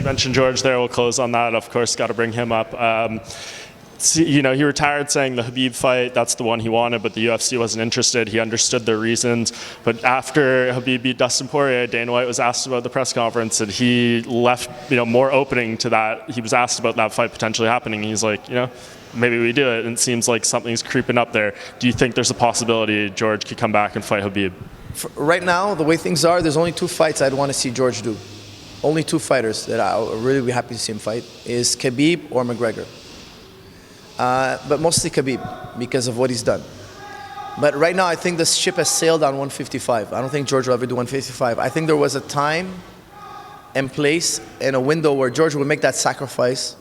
You mentioned George there. We'll close on that. Of course, got to bring him up. You know, he retired saying the Khabib fight, that's the one he wanted, but the UFC wasn't interested. He understood their reasons. But after Khabib beat Dustin Poirier, Dana White was asked about the press conference, and he left, you know, more opening to that. He was asked about that fight potentially happening. He's like, you know, maybe we do it. And it seems like something's creeping up there. Do you think there's a possibility George could come back and fight Khabib? Right now, the way things are, there's only 2 fights I'd want to see George do. Only 2 fighters that I would really be happy to see him fight is Khabib or McGregor. But mostly Khabib because of what he's done. But right now, I think the ship has sailed on 155. I don't think George will ever do 155. I think there was a time and place and a window where George would make that sacrifice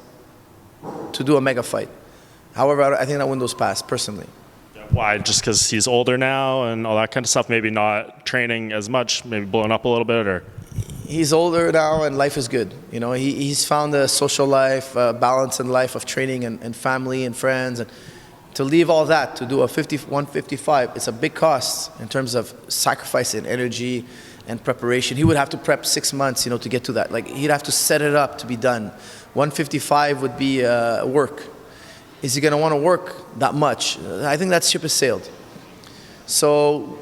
to do a mega fight. However, I think that window's passed, personally. Why? Just because he's older now and all that kind of stuff? Maybe not training as much, maybe blowing up a little bit, or? He's older now and life is good. You know, he's found a social life, balance in life of training and family and friends. And to leave all that to do a 155, it's a big cost in terms of sacrifice and energy and preparation. He would have to prep 6 months, you know, to get to that. Like, he'd have to set it up to be done. 155 would be work. Is he going to want to work that much? I think that ship has sailed. So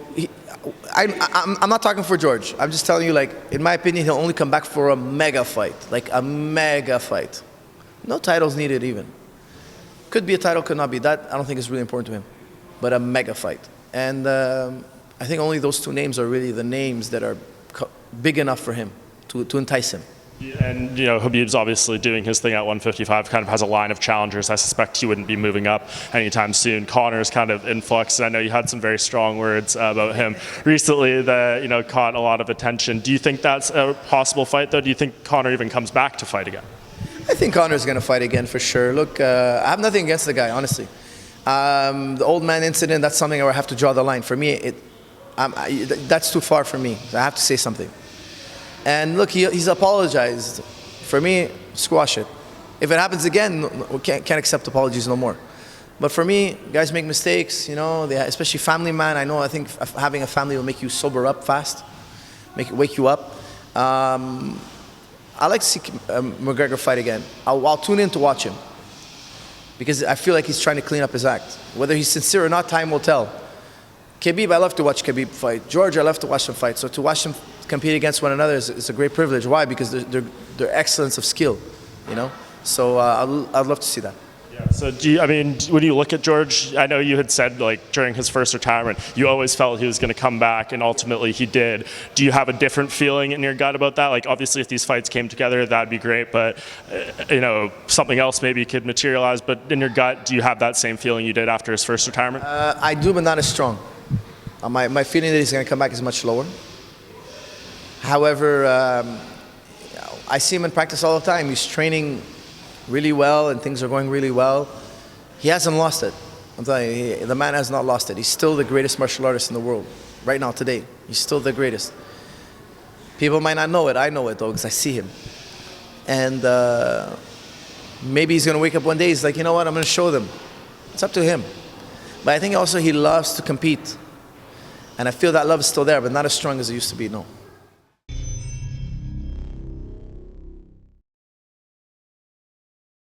I'm not talking for George. I'm just telling you, like, in my opinion, he'll only come back for a mega fight. Like a mega fight. No titles needed even. Could be a title, could not be. That I don't think is really important to him. But a mega fight. And I think only those 2 names are really the names that are big enough for him to entice him. And, you know, Khabib's obviously doing his thing at 155, kind of has a line of challengers. I suspect he wouldn't be moving up anytime soon. Conor's kind of in flux, and I know you had some very strong words about him recently that, you know, caught a lot of attention. Do you think that's a possible fight, though? Do you think Conor even comes back to fight again? I think Conor's going to fight again for sure. Look, I have nothing against the guy, honestly. The old man incident, that's something where I have to draw the line. For me, that's too far for me. I have to say something. And look, he's apologized. For me, squash it. If it happens again, we can't accept apologies no more. But for me, guys make mistakes, you know, especially family man. I think having a family will make you sober up fast, wake you up. I like to see McGregor fight again. I'll tune in to watch him because I feel like he's trying to clean up his act. Whether he's sincere or not, time will tell. Khabib, I love to watch Khabib fight. George, I love to watch him fight. So to watch them compete against one another is a great privilege. Why? Because they're excellence of skill, you know. So I'd love to see that. Yeah. So when you look at George, I know you had said, like, during his first retirement, you always felt he was going to come back, and ultimately he did. Do you have a different feeling in your gut about that? Like, obviously, if these fights came together, that'd be great, but you know, something else maybe could materialize. But in your gut, do you have that same feeling you did after his first retirement? I do, but not as strong. My feeling that he's going to come back is much lower. However, I see him in practice all the time. He's training really well and things are going really well. He hasn't lost it. I'm telling you, the man has not lost it. He's still the greatest martial artist in the world. Right now, today. He's still the greatest. People might not know it. I know it, though, because I see him. And maybe he's going to wake up one day. He's like, you know what? I'm going to show them. It's up to him. But I think also he loves to compete. And I feel that love is still there, but not as strong as it used to be, no.